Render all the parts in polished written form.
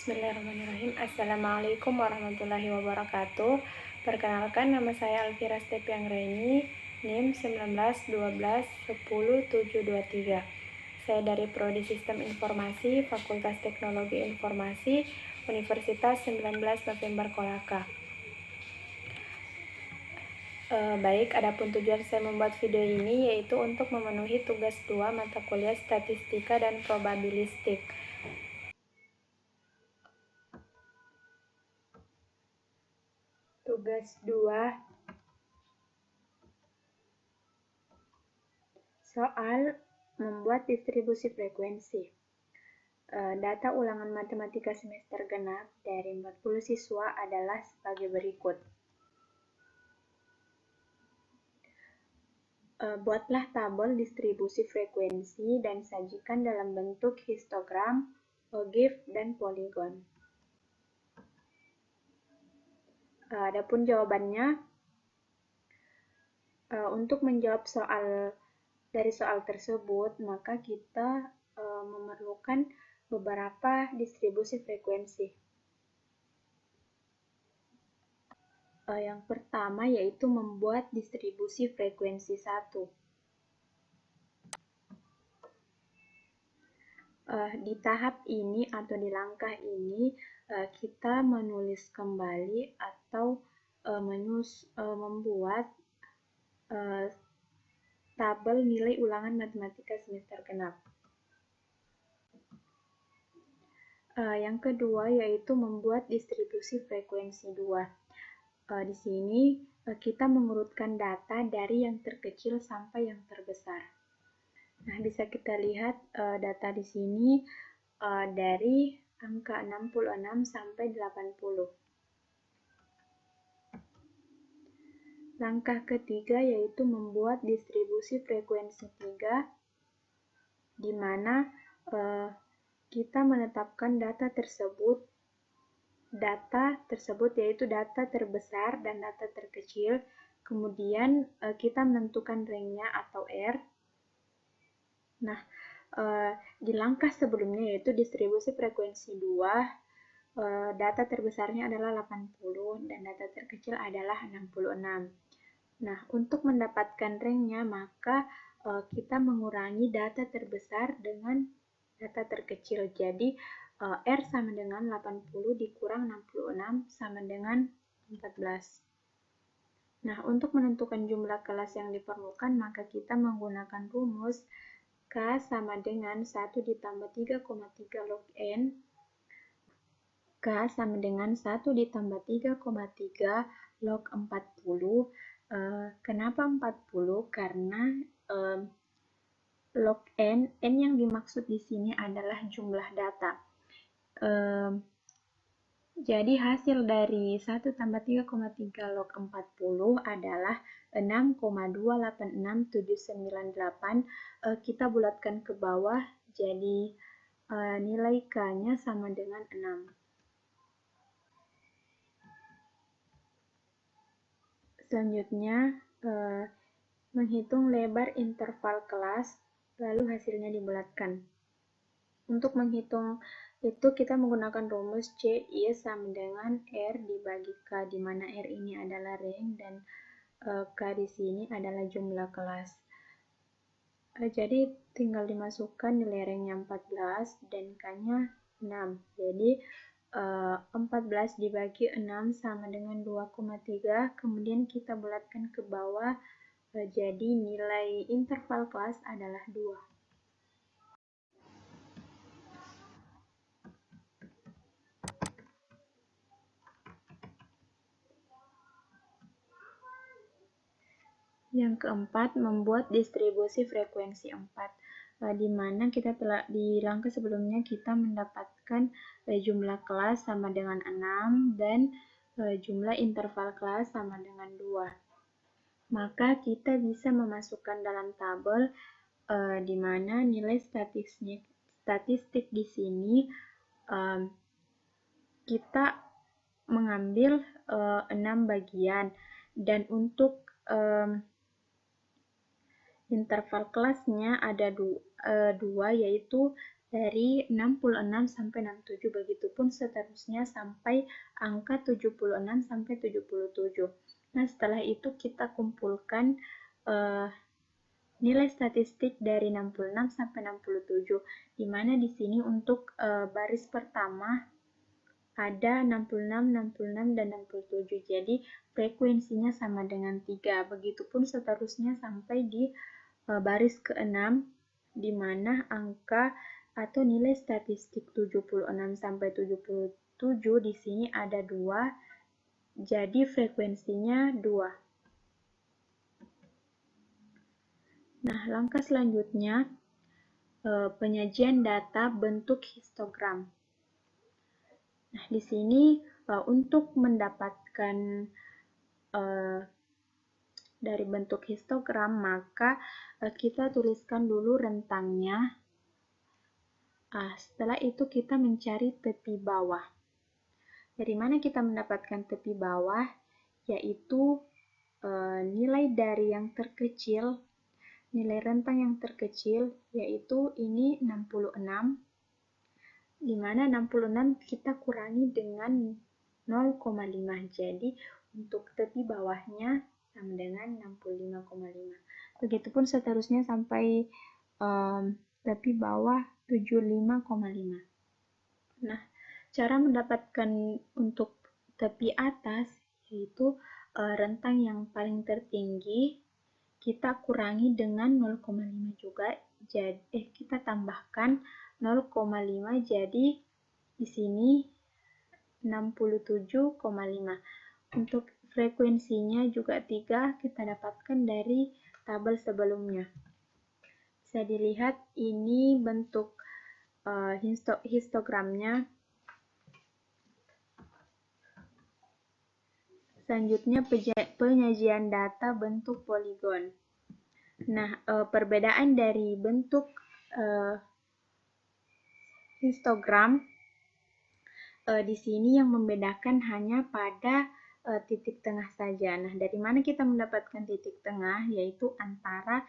Bismillahirrahmanirrahim. Assalamualaikum warahmatullahi wabarakatuh. Perkenalkan, nama saya Alfira Stepi Anggraini, NIM 1912110723. Saya dari Prodi Sistem Informasi, Fakultas Teknologi Informasi, Universitas 19 November Kolaka. Baik, adapun tujuan saya membuat video ini yaitu untuk memenuhi tugas 2 mata kuliah Statistika dan Probabilistik. Tugas 2 soal membuat distribusi frekuensi. Data ulangan matematika semester genap dari 40 siswa adalah sebagai berikut. Buatlah tabel distribusi frekuensi dan sajikan dalam bentuk histogram, GIF, dan poligon. Adapun jawabannya, untuk menjawab dari soal tersebut, maka kita memerlukan beberapa distribusi frekuensi. Yang pertama yaitu membuat distribusi frekuensi 1. Di tahap ini atau di langkah ini kita menulis kembali atau membuat tabel nilai ulangan matematika semester genap. Yang kedua yaitu membuat distribusi frekuensi 2. Di sini kita mengurutkan data dari yang terkecil sampai yang terbesar. Nah, bisa kita lihat data di sini dari angka 66 sampai 80. Langkah ketiga yaitu membuat distribusi frekuensi 3, di mana kita menetapkan data tersebut yaitu data terbesar dan data terkecil. Kemudian kita menentukan range-nya atau R. Nah, di langkah sebelumnya yaitu distribusi frekuensi 2, data terbesarnya adalah 80 dan data terkecil adalah 66. Nah, untuk mendapatkan range-nya maka kita mengurangi data terbesar dengan data terkecil. Jadi R sama dengan 80 dikurang 66 sama dengan 14. Nah, untuk menentukan jumlah kelas yang diperlukan, maka kita menggunakan rumus K sama dengan 1 ditambah 3,3 log N. K sama dengan 1 ditambah 3,3 log 40. Kenapa 40? Karena log N yang dimaksud di sini adalah jumlah data. Jadi hasil dari 1 tambah 3,3 log 40 adalah 6,286798. Kita bulatkan ke bawah, jadi nilai K-nya sama dengan 6. Selanjutnya, menghitung lebar interval kelas, lalu hasilnya dibulatkan. Untuk menghitung itu kita menggunakan rumus CI sama dengan R dibagi K, di mana R ini adalah range dan K di sini adalah jumlah kelas. Jadi tinggal dimasukkan nilai range-nya 14 dan K-nya 6. Jadi 14 dibagi 6 sama dengan 2,3, kemudian kita bulatkan ke bawah, jadi nilai interval kelas adalah 2. Yang keempat, membuat distribusi frekuensi 4, di mana kita telah di langkah sebelumnya kita mendapatkan jumlah kelas sama dengan 6 dan jumlah interval kelas sama dengan 2. Maka kita bisa memasukkan dalam tabel di mana nilai statistik di sini kita mengambil 6 bagian, dan untuk interval kelasnya ada dua, yaitu dari 66 sampai 67, begitupun seterusnya sampai angka 76 sampai 77. Nah, setelah itu kita kumpulkan nilai statistik dari 66 sampai 67, di mana di sini untuk baris pertama ada 66, 66, dan 67. Jadi frekuensinya sama dengan 3. Begitupun seterusnya sampai di baris ke-6, di mana angka atau nilai statistik 76 sampai 77 di sini ada 2. Jadi frekuensinya 2. Nah, langkah selanjutnya penyajian data bentuk histogram. Nah, di sini untuk mendapatkan dari bentuk histogram, maka kita tuliskan dulu rentangnya. Setelah itu kita mencari tepi bawah. Dari mana kita mendapatkan tepi bawah? Yaitu nilai dari yang terkecil, nilai rentang yang terkecil, yaitu ini 66. Di mana 66 kita kurangi dengan 0,5. Jadi untuk tepi bawahnya sama dengan 65,5. Begitupun seterusnya sampai tepi bawah 75,5. Nah, cara mendapatkan untuk tepi atas yaitu rentang yang paling tertinggi kita kurangi dengan 0,5 juga. Jadi kita tambahkan 0,5, jadi di sini 67,5. Untuk frekuensinya juga 3, kita dapatkan dari tabel sebelumnya. Bisa dilihat ini bentuk histogramnya. Selanjutnya penyajian data bentuk poligon. Nah, perbedaan dari bentuk histogram di sini yang membedakan hanya pada titik tengah saja. Nah, dari mana kita mendapatkan titik tengah? Yaitu antara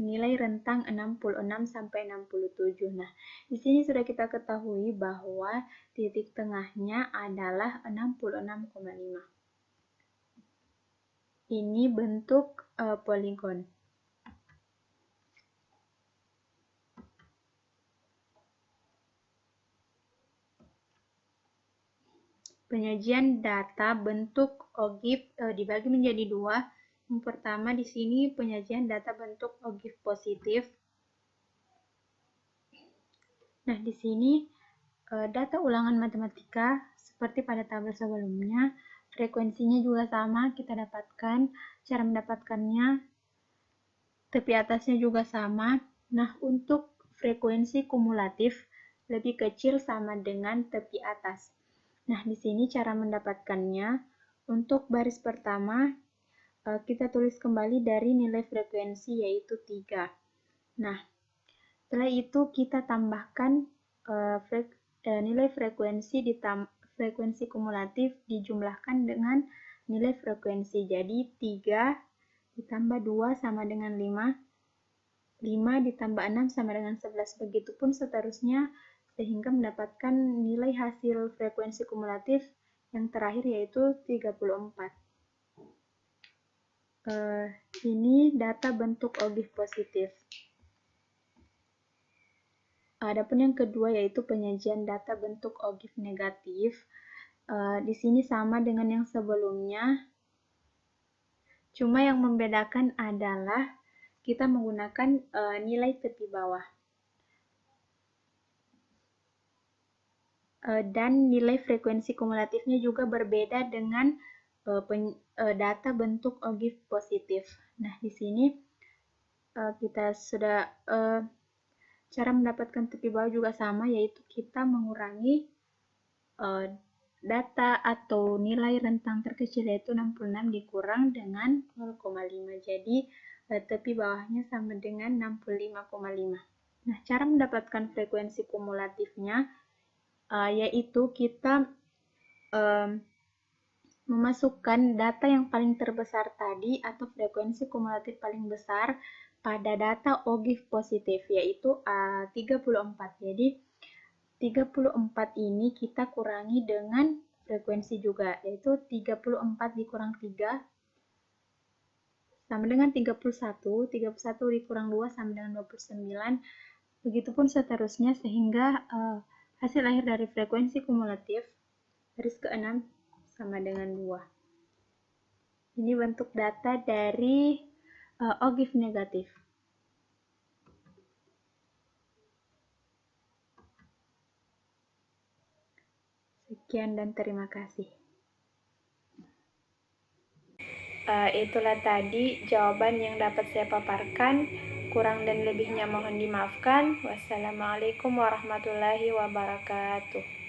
nilai rentang 66 sampai 67. Nah, di sini sudah kita ketahui bahwa titik tengahnya adalah 66,5. Ini bentuk poligon. Penyajian data bentuk OGIF dibagi menjadi 2. Yang pertama di sini penyajian data bentuk OGIF positif. Nah, di sini data ulangan matematika seperti pada tabel sebelumnya, frekuensinya juga sama, kita dapatkan. Cara mendapatkannya, tepi atasnya juga sama. Nah, untuk frekuensi kumulatif lebih kecil sama dengan tepi atas. Nah, di sini cara mendapatkannya. Untuk baris pertama, kita tulis kembali dari nilai frekuensi yaitu 3. Nah, setelah itu kita tambahkan nilai frekuensi frekuensi kumulatif dijumlahkan dengan nilai frekuensi. Jadi 3 ditambah 2 sama dengan 5. 5 ditambah 6 sama dengan 11. Begitupun seterusnya sehingga mendapatkan nilai hasil frekuensi kumulatif yang terakhir yaitu 34. Ini data bentuk OGIF positif. Adapun yang kedua yaitu penyajian data bentuk OGIF negatif. Di sini sama dengan yang sebelumnya. Cuma yang membedakan adalah kita menggunakan nilai tepi bawah. Dan nilai frekuensi kumulatifnya juga berbeda dengan data bentuk OGIF positif. Nah, di sini kita sudah cara mendapatkan tepi bawah juga sama, yaitu kita mengurangi data atau nilai rentang terkecil yaitu 66 dikurang dengan 0,5. Jadi tepi bawahnya sama dengan 65,5. Nah, cara mendapatkan frekuensi kumulatifnya yaitu kita memasukkan data yang paling terbesar tadi atau frekuensi kumulatif paling besar pada data OGIF positif, yaitu 34. Jadi 34 ini kita kurangi dengan frekuensi juga, yaitu 34 dikurang 3 sama dengan 31, 31 dikurang 2 sama dengan 29, begitupun seterusnya, sehingga hasil akhir dari frekuensi kumulatif garis ke-6 sama dengan 2. Ini bentuk data dari OGIF negatif. Sekian dan terima kasih. Itulah tadi jawaban yang dapat saya paparkan. Kurang dan lebihnya mohon dimaafkan. Wassalamualaikum warahmatullahi wabarakatuh.